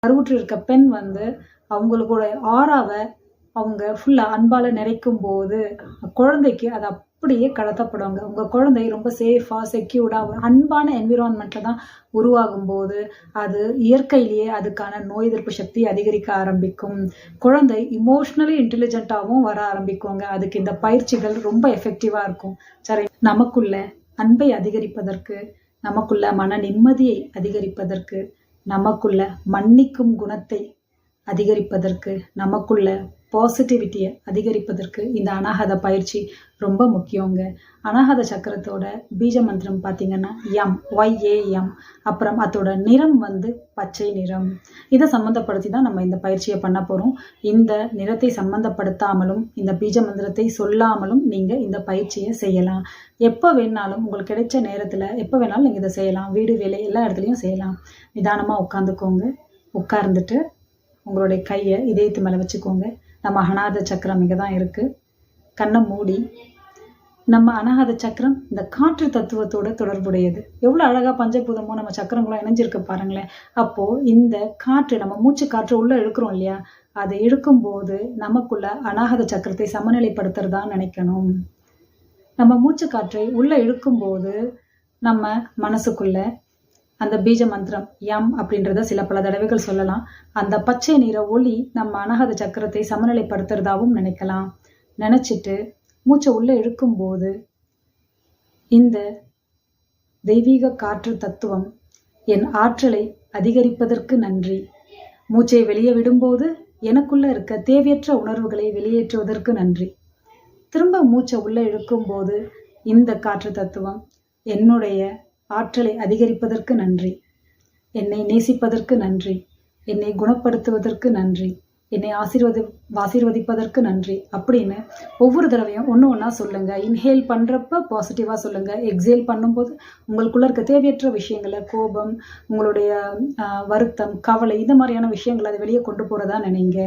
கருவுற்று இருக்க பெண் அவங்களோட ஆறாவ அவங்க ஃபுல்லா அன்பால நிறைக்கும்போது, குழந்தைக்கு அது அப்படியே கடத்தப்படுங்க. உங்க குழந்தை ரொம்ப சேஃபா, செக்யூர்டா ஒரு அன்பான என்விரான்மென்ட்ல தான் உருவாகும்போது, அது இயற்கையிலேயே அதுக்கான நோய் எதிர்ப்பு சக்தி அதிகரிக்க ஆரம்பிக்கும். குழந்தை இமோஷனலி இன்டெலிஜென்ட்டாவும் வர ஆரம்பிக்குங்க. அதுக்கு இந்த பயிற்சிகள் ரொம்ப எஃபெக்டிவா இருக்கும். சரி, நமக்குள்ள அன்பை அதிகரிப்பதற்கு, நமக்குள்ள மன நிம்மதியை அதிகரிப்பதற்கு, நமக்குள்ள மன்னிக்கும் குணத்தை அதிகரிப்பததற்கு, நமக்குள்ள பாசிட்டிவிட்டிய அதிகரிப்பதற்கு இந்த அநாகத பயிற்சி ரொம்ப முக்கியங்க. அநாகத சக்கரத்தோட பீஜ மந்திரம் பார்த்தீங்கன்னா YAM. அப்புறம் அதோட நிறம் பச்சை நிறம். இதை சம்மந்தப்படுத்தி தான் நம்ம இந்த பயிற்சியை பண்ண போறோம். இந்த நிறத்தை சம்மந்தப்படுத்தாமலும், இந்த பீஜ மந்திரத்தை சொல்லாமலும் நீங்க இந்த பயிற்சியை செய்யலாம். எப்போ வேணாலும் உங்களுக்கு கிடைச்ச நேரத்துல எப்போ வேணாலும் நீங்க இதை செய்யலாம். வீடு, வேலை எல்லா இடத்துலையும் செய்யலாம். நிதானமா உட்காந்துக்கோங்க. உட்கார்ந்துட்டு உங்களுடைய கையை இதயத்து மேலே வச்சுக்கோங்க. நம்ம அநாகத சக்கரம் இங்கே தான் இருக்குது. கண்ணை மூடி, நம்ம அநாகத சக்கரம் இந்த காற்று தத்துவத்தோட தொடர்புடையது. எவ்வளோ அழகாக பஞ்சபூதமோ நம்ம சக்கரங்களும் இணைஞ்சிருக்கு பாருங்களேன். அப்போது இந்த காற்று, நம்ம மூச்சு காற்று உள்ளே இழுக்கிறோம் இல்லையா, அதை இழுக்கும்போது நமக்குள்ள அநாகத சக்கரத்தை சமநிலைப்படுத்துறதா நினைக்கணும். நம்ம மூச்சு காற்றை உள்ளே இழுக்கும்போது நம்ம மனசுக்குள்ள அந்த பீஜ மந்திரம் யம் அப்படின்றத பல தடவைகள் சொல்லலாம். அந்த பச்சை நிற ஒளி நம்ம அநாகத சக்கரத்தை சமநிலைப்படுத்துறதாவும் நினைக்கலாம். நினைச்சிட்டு மூச்சை உள்ள இழுக்கும்போது இந்த தெய்வீக காற்று தத்துவம் என் ஆற்றலை அதிகரிப்பதற்கு நன்றி. மூச்சை வெளியே விடும்போது எனக்குள்ள இருக்க தேவையற்ற உணர்வுகளை வெளியேற்றுவதற்கு நன்றி. திரும்ப மூச்சை உள்ள இழுக்கும்போது இந்த காற்று தத்துவம் என்னுடைய ஆற்றலை அதிகரிப்பதற்கு நன்றி. என்னை நேசிப்பதற்கு நன்றி. என்னை குணப்படுத்துவதற்கு நன்றி. என்னை ஆசீர்வதிப்பதற்கு நன்றி அப்படின்னு ஒவ்வொரு தடவையும் ஒன்று ஒன்றா சொல்லுங்க. இன்ஹேல் பண்ணுறப்ப பாசிட்டிவாக சொல்லுங்க. எக்ஸேல் பண்ணும்போது உங்களுக்குள்ள இருக்க தேவையற்ற விஷயங்களை, கோபம், உங்களுடைய வருத்தம், கவலை, இந்த மாதிரியான விஷயங்களை அதை வெளியே கொண்டு போகிறதா நினைங்க.